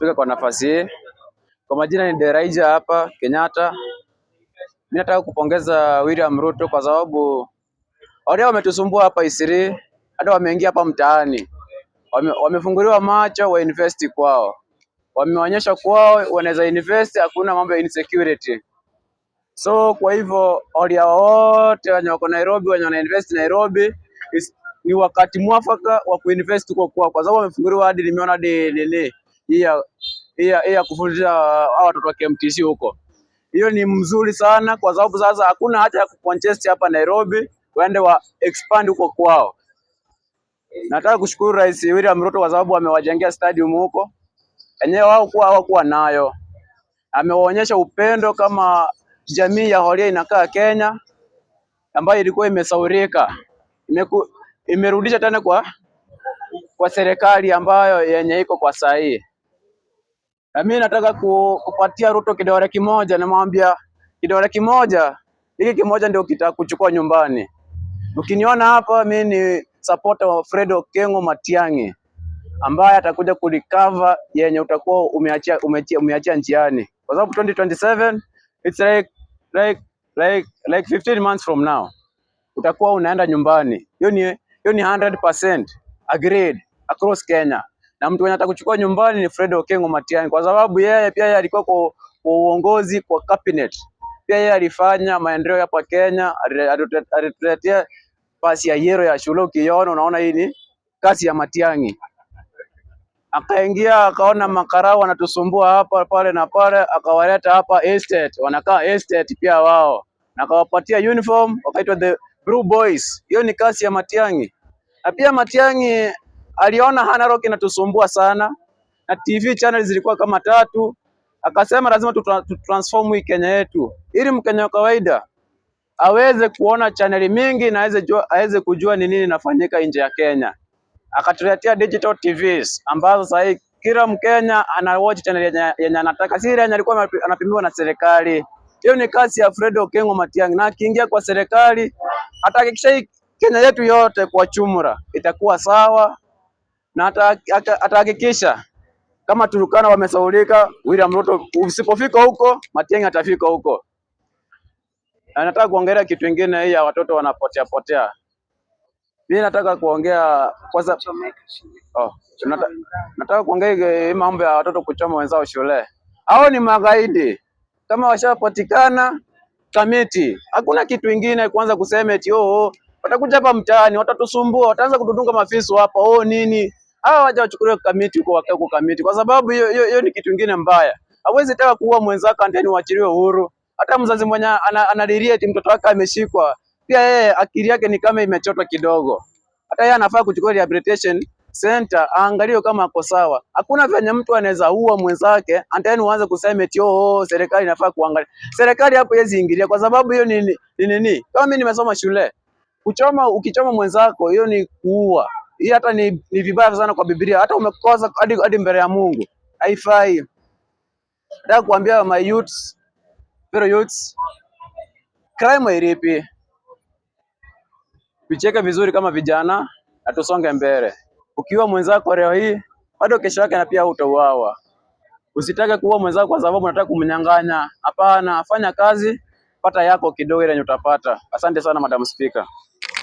Spika kwa nafasi hii. Kwa majina ni Deraija hapa Kenyatta. Mimi nataka kupongeza William Ruto kwa sababu wale wametusumbua hapa Isiri, hata wameingia hapa mtaani. Wamefunguliwa macho wa invest kwao. Wameonyesha kwao wanaweza invest, hakuna mambo ya insecurity. So kwa hivyo wale wote wenye wako Nairobi, wenye wana invest Nairobi, ni wakati mwafaka wa kuinvest huko kwao, kwa sababu wamefunguliwa hadi nimeona hadi ya kufundisha hao watoto wa KMTC huko. Hiyo ni mzuri sana kwa sababu sasa hakuna haja ya kucongest hapa Nairobi, waende wa expand huko kwao. Nataka kushukuru Rais William Ruto kwa sababu amewajengea stadium huko. Enyewe wao hawakuwa nayo. Amewaonyesha upendo kama jamii ya Horia inakaa Kenya ambayo ilikuwa imesaurika. Imerudisha tena kwa serikali ambayo yenye iko kwa saa hii. Na mimi nataka kupatia Ruto kidole kimoja, namwambia kidole kimoja, hiki kimoja ndio kitakuchukua nyumbani. Ukiniona hapa mimi ni supporter wa Fred Okengo Matiang'i ambaye atakuja kurecover yenye utakuwa umeachia njiani. Kwa sababu 2027 it's like 15 months from now. Utakuwa unaenda nyumbani. Hiyo ni 100% agreed across Kenya. Na mtu mwenye atakuchukua nyumbani ni Fred Okengo Matiang'i kwa sababu yeye pia alikuwa kwa uongozi kwa cabinet. Pia yeye alifanya maendeleo hapa Kenya, alituletea pasi ya yero ya shule, ukiona unaona hii ni kazi ya Matiang'i. Akaingia akaona makarao wanatusumbua hapa pale na pale, akawaleta hapa estate, wanakaa estate pia wao. Na akawapatia uniform, wakaitwa the Blue Boys. Hiyo ni kazi ya Matiang'i. Na pia Matiang'i aliona hana roki inatusumbua sana na TV channels zilikuwa kama 3, akasema lazima tutransform hii Kenya yetu ili Mkenya wa kawaida aweze kuona channel mingi na aweze kujua ni nini inafanyika nje ya Kenya. Akatuletea digital TVs ambazo sasa kila Mkenya ana watch channel yenye anataka, si ile yenye alikuwa anapimiwa na serikali. Hiyo ni kazi ya Fred Okengo Matiang'i, na akiingia kwa serikali atahakikisha hii Kenya yetu yote kwa chumura itakuwa sawa, na atahakikisha kama Turkana wamesaulika, William Ruto usipofika huko, Matiang'i atafika huko. Na nataka kuongelea kitu kingine hii ya watoto wanapotea. Mimi nataka kuongea kwanza nataka kuongea mambo ya watoto kuchoma wenzao shule. Hao ni magaidi. Kama washapatikana kamiti, hakuna kitu kingine kwanza kusema eti watakuja hapa mtaani, watatusumbua, wataanza kududunga mafisu hapa nini. Hao waje wachukuliwe kamiti huko kamiti, kwa sababu hiyo ni kitu kingine mbaya. Hawezi taka kuua mwenzako ndani uachiliwe uhuru. Hata mzazi mwenye analilia eti mtoto wake ameshikwa, pia yeye akili yake ni kama imechotwa kidogo. Hata yeye anafaa kuchukua rehabilitation center, aangalie kama ako sawa. Hakuna venye mtu anaweza ua mwenzake ndani uanze kusema eti serikali inafaa kuangalia. Serikali hapo haiwezi ingilia kwa sababu hiyo ni nini? Kama mimi nimesoma shule, ukichoma mwenzako hiyo ni kuua. Hii hata ni vibaya sana kwa Biblia. Hata umekosa hadi mbele ya Mungu. Haifai. Nataka kuambia my youths, fellow youths, crime hailipi. Tucheke vizuri kama vijana na tusonge mbele. Ukiwa mwenzako leo hii, bado kesho yake na pia utauawa. Usitake kuua mwenzako kwa sababu unataka kumnyang'anya. Hapana, fanya kazi, pata yako kidogo ile utapata. Asante sana Madam Speaker.